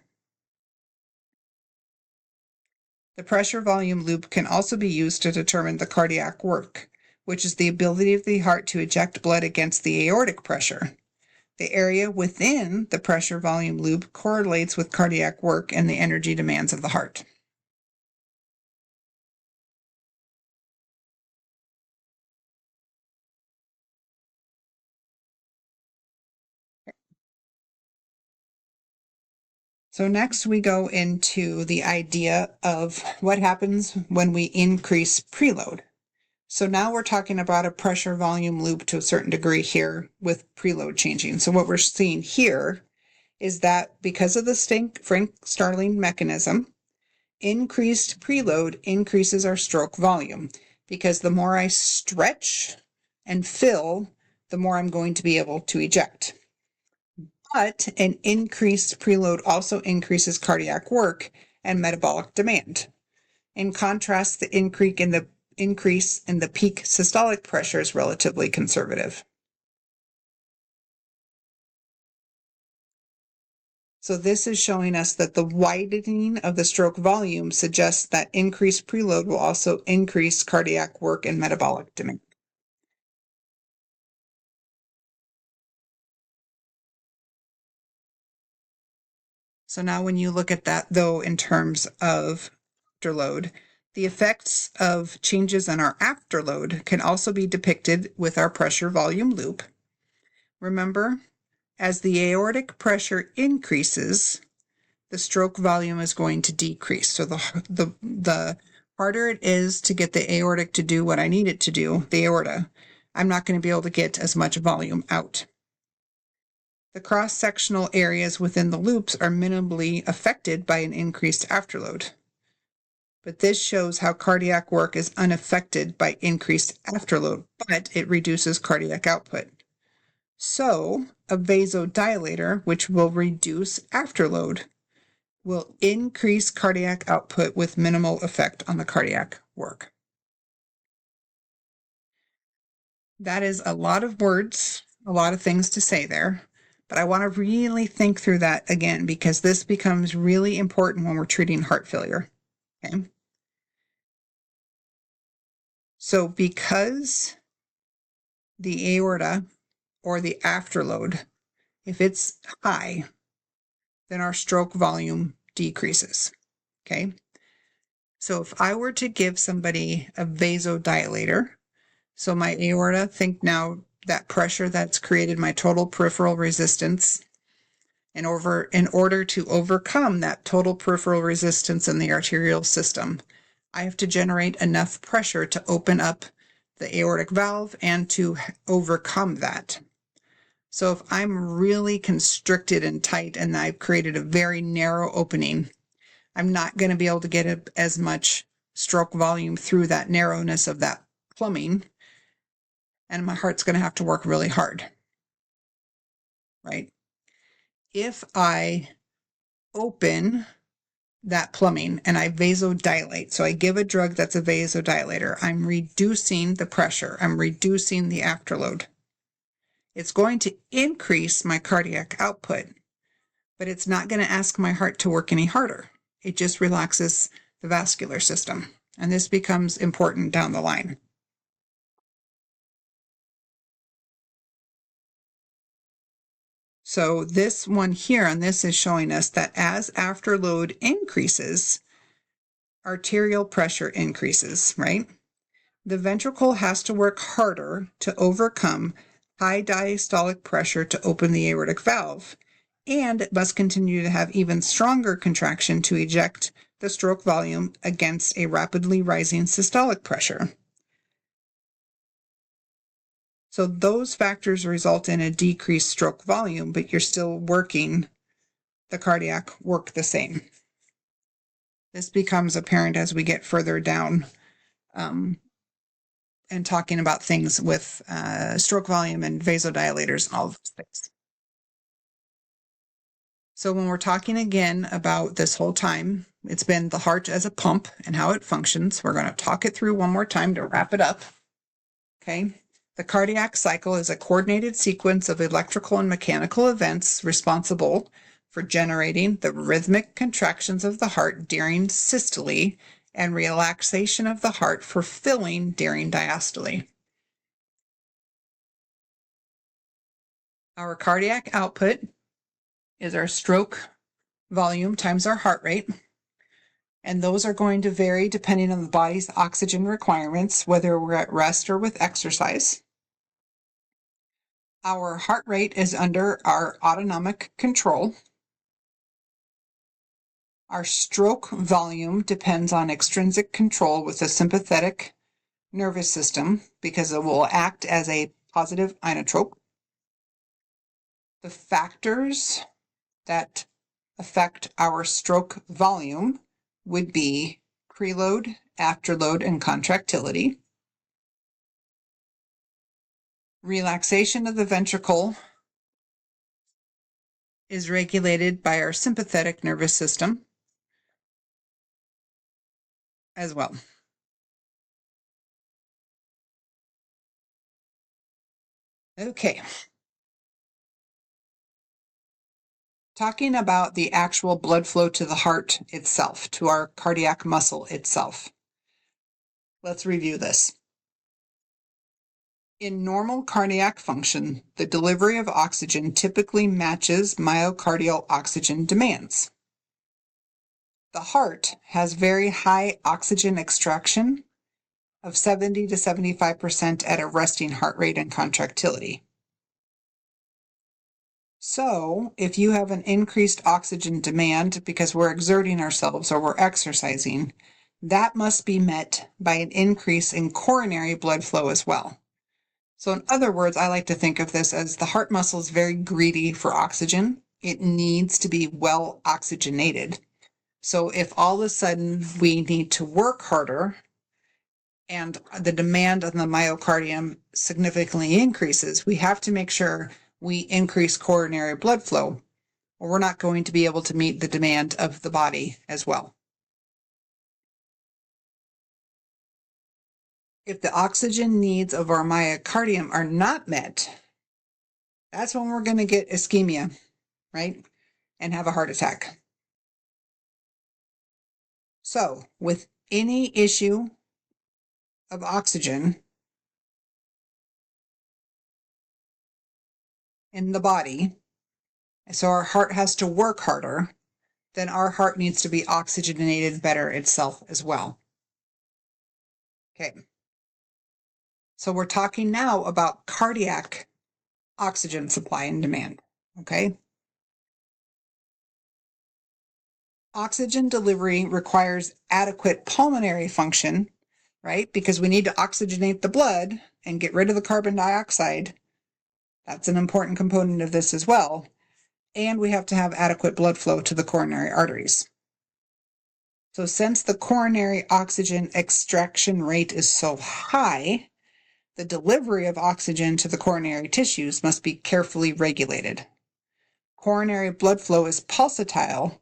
The pressure volume loop can also be used to determine the cardiac work, which is the ability of the heart to eject blood against the aortic pressure. The area within the pressure volume loop correlates with cardiac work and the energy demands of the heart. So next we go into the idea of what happens when we increase preload. So now we're talking about a pressure volume loop to a certain degree here with preload changing. So what we're seeing here is that because of the Frank-Starling mechanism, increased preload increases our stroke volume, because the more I stretch and fill, the more I'm going to be able to eject. But an increased preload also increases cardiac work and metabolic demand. In contrast, the increase in the peak systolic pressure is relatively conservative. So this is showing us that the widening of the stroke volume suggests that increased preload will also increase cardiac work and metabolic demand. So now when you look at that, though, in terms of afterload, the effects of changes in our afterload can also be depicted with our pressure volume loop. Remember, as the aortic pressure increases, the stroke volume is going to decrease. So the harder it is to get the aortic to do what I need it to do, the aorta, I'm not going to be able to get as much volume out. The cross-sectional areas within the loops are minimally affected by an increased afterload. But this shows how cardiac work is unaffected by increased afterload, but it reduces cardiac output. So a vasodilator, which will reduce afterload, will increase cardiac output with minimal effect on the cardiac work. That is a lot of words, a lot of things to say there, but I want to really think through that again, because this becomes really important when we're treating heart failure. Okay. So because the aorta or the afterload, if it's high, then our stroke volume decreases. Okay. So if I were to give somebody a vasodilator, So my aorta, think now that pressure that's created my total peripheral resistance. In order to overcome that total peripheral resistance in the arterial system, I have to generate enough pressure to open up the aortic valve and to overcome that. So if I'm really constricted and tight and I've created a very narrow opening, I'm not going to be able to get as much stroke volume through that narrowness of that plumbing, and my heart's going to have to work really hard, right? If I open that plumbing and I vasodilate, so I give a drug that's a vasodilator, I'm reducing the pressure, I'm reducing the afterload. It's going to increase my cardiac output, but it's not going to ask my heart to work any harder. It just relaxes the vascular system, and this becomes important down the line. So this one here on this is showing us that as afterload increases, arterial pressure increases, right? The ventricle has to work harder to overcome high diastolic pressure to open the aortic valve, and it must continue to have even stronger contraction to eject the stroke volume against a rapidly rising systolic pressure. So those factors result in a decreased stroke volume, but you're still working the cardiac work the same. This becomes apparent as we get further down and talking about things with stroke volume and vasodilators and all of those things. So when we're talking again about this whole time, it's been the heart as a pump and how it functions. We're going to talk it through one more time to wrap it up. Okay. The cardiac cycle is a coordinated sequence of electrical and mechanical events responsible for generating the rhythmic contractions of the heart during systole and relaxation of the heart for filling during diastole. Our cardiac output is our stroke volume times our heart rate, and those are going to vary depending on the body's oxygen requirements, whether we're at rest or with exercise. Our heart rate is under our autonomic control. Our stroke volume depends on extrinsic control with the sympathetic nervous system because it will act as a positive inotrope. The factors that affect our stroke volume would be preload, afterload, and contractility. Relaxation of the ventricle is regulated by our sympathetic nervous system as well. Okay. Talking about the actual blood flow to the heart itself, to our cardiac muscle itself. Let's review this. In normal cardiac function, the delivery of oxygen typically matches myocardial oxygen demands. The heart has very high oxygen extraction of 70 to 75% at a resting heart rate and contractility. So, if you have an increased oxygen demand because we're exerting ourselves or we're exercising, that must be met by an increase in coronary blood flow as well. So in other words, I like to think of this as the heart muscle is very greedy for oxygen. It needs to be well oxygenated. So if all of a sudden we need to work harder and the demand on the myocardium significantly increases, we have to make sure we increase coronary blood flow, or we're not going to be able to meet the demand of the body as well. If the oxygen needs of our myocardium are not met, that's when we're going to get ischemia, right? And have a heart attack. So, with any issue of oxygen in the body, so our heart has to work harder, then our heart needs to be oxygenated better itself as well. Okay. So we're talking now about cardiac oxygen supply and demand, okay? Oxygen delivery requires adequate pulmonary function, right? Because we need to oxygenate the blood and get rid of the carbon dioxide. That's an important component of this as well. And we have to have adequate blood flow to the coronary arteries. So since the coronary oxygen extraction rate is so high, the delivery of oxygen to the coronary tissues must be carefully regulated. Coronary blood flow is pulsatile,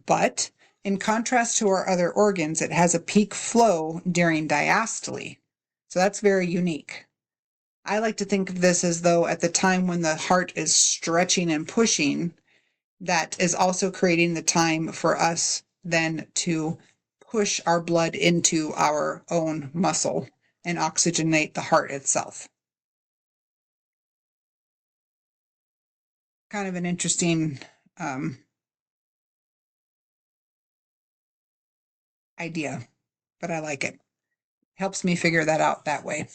but in contrast to our other organs, it has a peak flow during diastole. So that's very unique. I like to think of this as though at the time when the heart is stretching and pushing, that is also creating the time for us then to push our blood into our own muscle and oxygenate the heart itself. Kind of an interesting idea, but I like it. Helps me figure that out that way.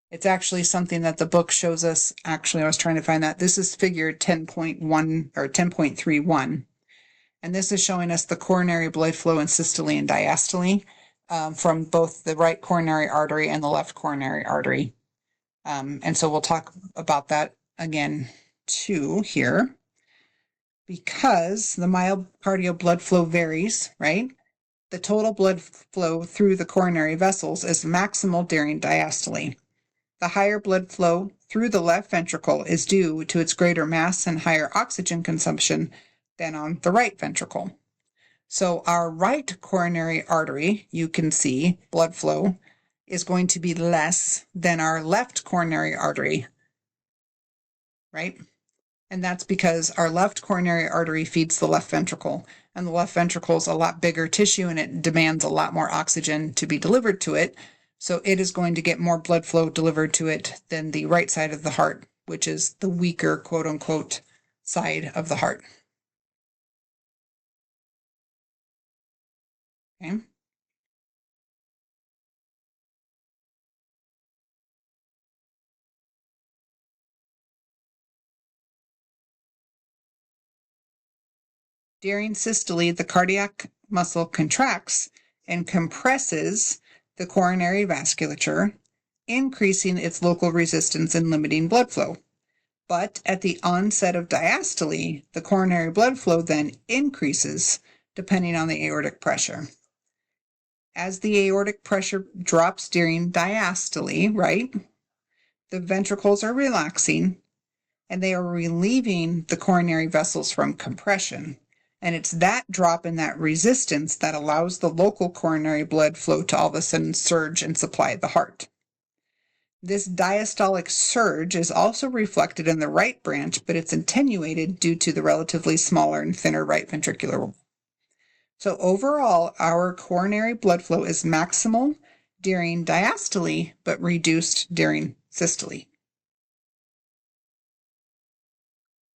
It's actually something that the book shows us. Actually, I was trying to find that. This is figure 10.1 or 10.31. And this is showing us the coronary blood flow in systole and diastole from both the right coronary artery and the left coronary artery. And so we'll talk about that again too here. Because the myocardial blood flow varies, right? The total blood flow through the coronary vessels is maximal during diastole. The higher blood flow through the left ventricle is due to its greater mass and higher oxygen consumption than on the right ventricle. So our right coronary artery, you can see blood flow is going to be less than our left coronary artery, right? And that's because our left coronary artery feeds the left ventricle, and the left ventricle is a lot bigger tissue and it demands a lot more oxygen to be delivered to it. So it is going to get more blood flow delivered to it than the right side of the heart, which is the weaker, quote unquote, side of the heart. Okay. During systole, the cardiac muscle contracts and compresses the coronary vasculature, increasing its local resistance and limiting blood flow. But at the onset of diastole, the coronary blood flow then increases depending on the aortic pressure. As the aortic pressure drops during diastole, right, the ventricles are relaxing and they are relieving the coronary vessels from compression. And it's that drop in that resistance that allows the local coronary blood flow to all of a sudden surge and supply the heart. This diastolic surge is also reflected in the right branch, but it's attenuated due to the relatively smaller and thinner right ventricular wall. So overall, our coronary blood flow is maximal during diastole, but reduced during systole.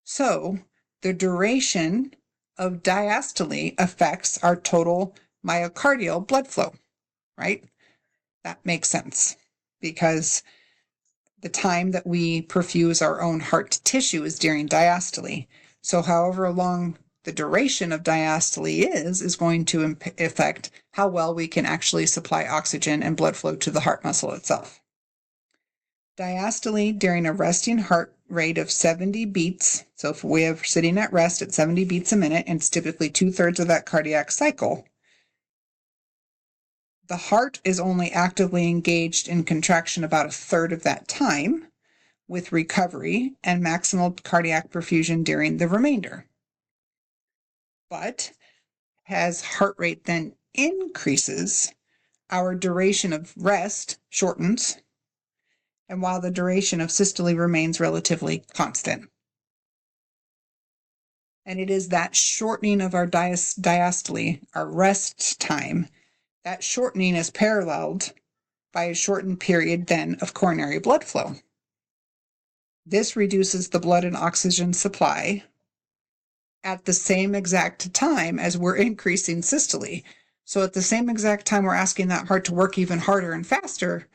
So the duration of diastole affects our total myocardial blood flow, right? That makes sense because the time that we perfuse our own heart tissue is during diastole. So however long the duration of diastole is going to affect how well we can actually supply oxygen and blood flow to the heart muscle itself. Diastole during a resting heart rate of 70 beats. So if we are sitting at rest at 70 beats a minute, and it's typically 2/3 of that cardiac cycle, the heart is only actively engaged in contraction about 1/3 of that time, with recovery and maximal cardiac perfusion during the remainder. But as heart rate then increases, our duration of rest shortens, and while the duration of systole remains relatively constant. And it is that shortening of our diastole, our rest time, that shortening is paralleled by a shortened period then of coronary blood flow. This reduces the blood and oxygen supply at the same exact time as we're increasing systole. So at the same exact time we're asking that heart to work even harder and faster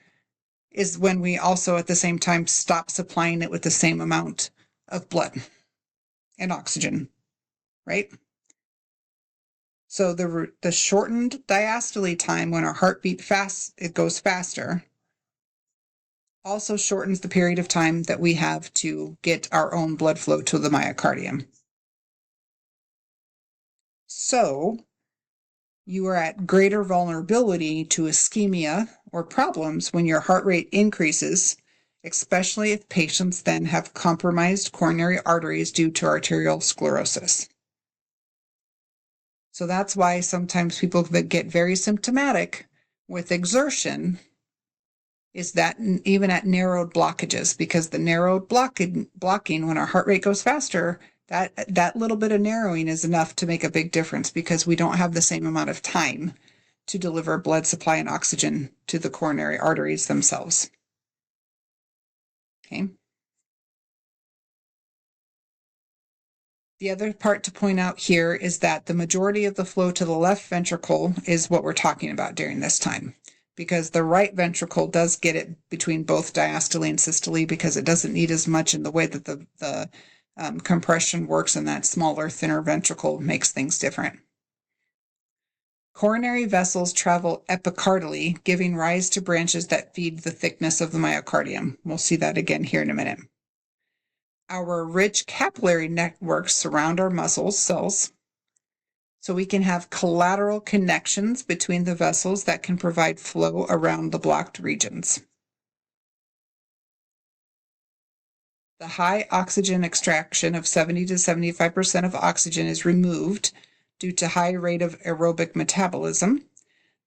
is when we also at the same time stop supplying it with the same amount of blood and oxygen, right? So the shortened diastole time when our heart beat fast, it goes faster, also shortens the period of time that we have to get our own blood flow to the myocardium. So you are at greater vulnerability to ischemia or problems when your heart rate increases, especially if patients then have compromised coronary arteries due to arterial sclerosis. So that's why sometimes people that get very symptomatic with exertion is that even at narrowed blockages, because the narrowed blocking when our heart rate goes faster, that little bit of narrowing is enough to make a big difference because we don't have the same amount of time to deliver blood supply and oxygen to the coronary arteries themselves. Okay. The other part to point out here is that the majority of the flow to the left ventricle is what we're talking about during this time, because the right ventricle does get it between both diastole and systole because it doesn't need as much in the way that the compression works, and that smaller, thinner ventricle makes things different. Coronary vessels travel epicardially, giving rise to branches that feed the thickness of the myocardium. We'll see that again here in a minute. Our rich capillary networks surround our muscle cells, so we can have collateral connections between the vessels that can provide flow around the blocked regions. The high oxygen extraction of 70 to 75% of oxygen is removed due to high rate of aerobic metabolism.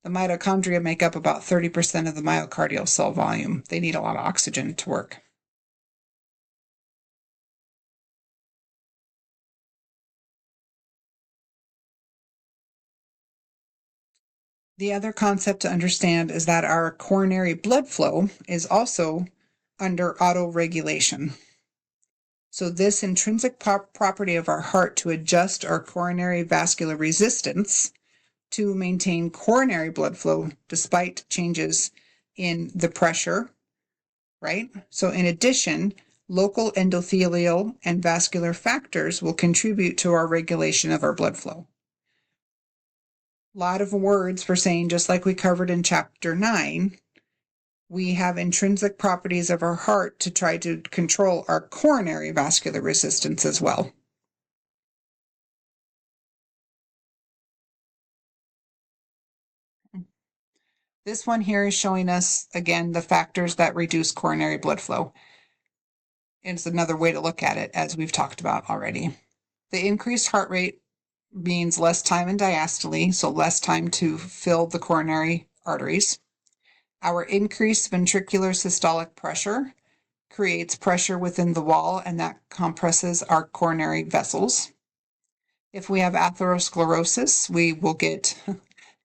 The mitochondria make up about 30% of the myocardial cell volume. They need a lot of oxygen to work. The other concept to understand is that our coronary blood flow is also under autoregulation. So this intrinsic property of our heart to adjust our coronary vascular resistance to maintain coronary blood flow despite changes in the pressure, right? So in addition, local endothelial and vascular factors will contribute to our regulation of our blood flow. A lot of words for saying, just like we covered in chapter 9, we have intrinsic properties of our heart to try to control our coronary vascular resistance as well. This one here is showing us, again, the factors that reduce coronary blood flow. It's another way to look at it, as we've talked about already. The increased heart rate means less time in diastole, so less time to fill the coronary arteries. Our increased ventricular systolic pressure creates pressure within the wall, and that compresses our coronary vessels. If we have atherosclerosis, we will get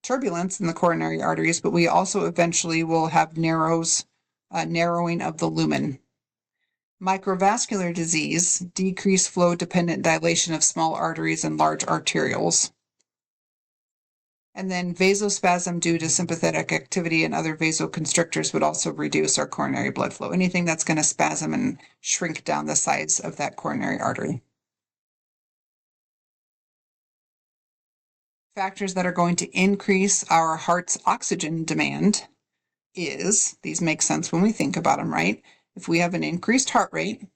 turbulence in the coronary arteries, but we also eventually will have narrowing of the lumen. Microvascular disease, decreased flow-dependent dilation of small arteries and large arterioles. And then vasospasm due to sympathetic activity and other vasoconstrictors would also reduce our coronary blood flow. Anything that's going to spasm and shrink down the size of that coronary artery. Factors that are going to increase our heart's oxygen demand is, these make sense when we think about them, right? If we have an increased heart rate,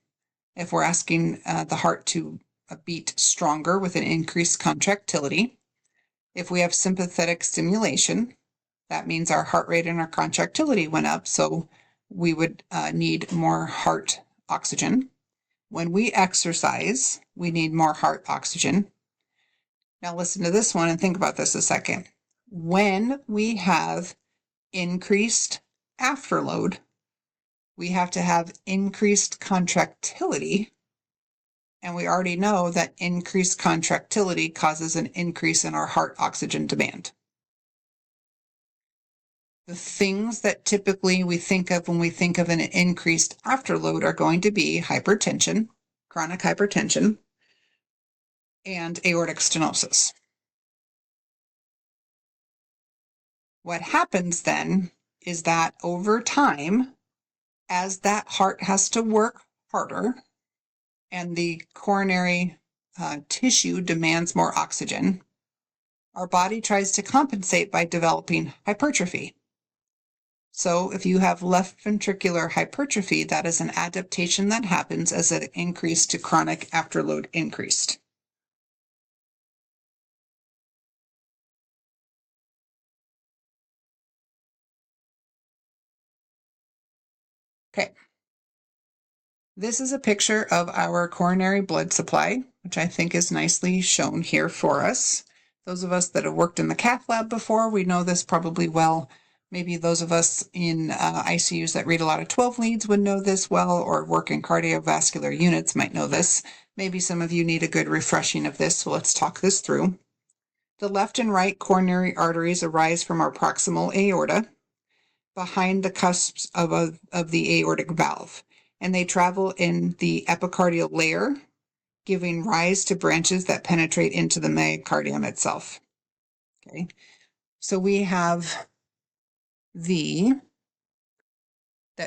if we're asking the heart to beat stronger with an increased contractility, if we have sympathetic stimulation, that means our heart rate and our contractility went up, so we would need more heart oxygen. When we exercise, we need more heart oxygen. Now listen to this one and think about this a second. When we have increased afterload, we have to have increased contractility, and we already know that increased contractility causes an increase in our heart oxygen demand. The things that typically we think of when we think of an increased afterload are going to be hypertension, chronic hypertension, and aortic stenosis. What happens then is that over time, as that heart has to work harder and the coronary tissue demands more oxygen, our body tries to compensate by developing hypertrophy. So if you have left ventricular hypertrophy, that is an adaptation that happens as it increased to chronic afterload increased. Okay. This is a picture of our coronary blood supply, which I think is nicely shown here for us. Those of us that have worked in the cath lab before, we know this probably well. Maybe those of us in ICUs that read a lot of 12 leads would know this well, or work in cardiovascular units might know this. Maybe some of you need a good refreshing of this, so let's talk this through. The left and right coronary arteries arise from our proximal aorta, behind the cusps of the aortic valve, and they travel in the epicardial layer, giving rise to branches that penetrate into the myocardium itself. Okay, so we have that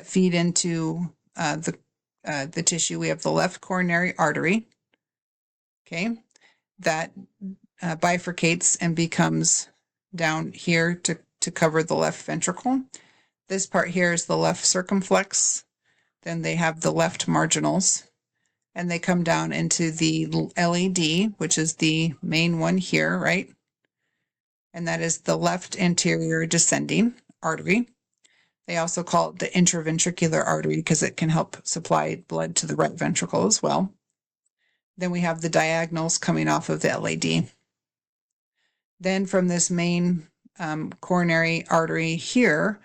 feed into the tissue. We have the left coronary artery, okay, that bifurcates and becomes down here to cover the left ventricle. This part here is the left circumflex. Then they have the left marginals, and they come down into the LAD, which is the main one here, right? And that is the left anterior descending artery. They also call it the intraventricular artery because it can help supply blood to the right ventricle as well. Then we have the diagonals coming off of the LAD. Then from this main coronary artery here,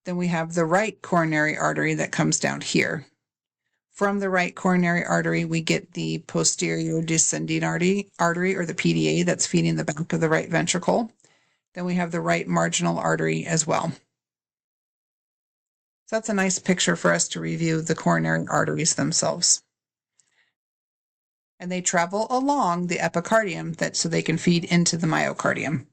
then we have the right coronary artery that comes down here. From the right coronary artery, we get the posterior descending artery, or the PDA, that's feeding the back of the right ventricle. Then we have the right marginal artery as well. So that's a nice picture for us to review the coronary arteries themselves. And they travel along the epicardium so they can feed into the myocardium.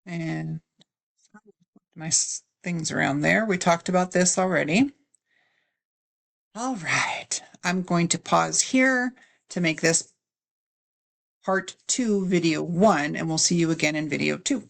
And my things around there. We talked about this already. All right, I'm going to pause here to make this part 2, video 1, and we'll see you again in video 2.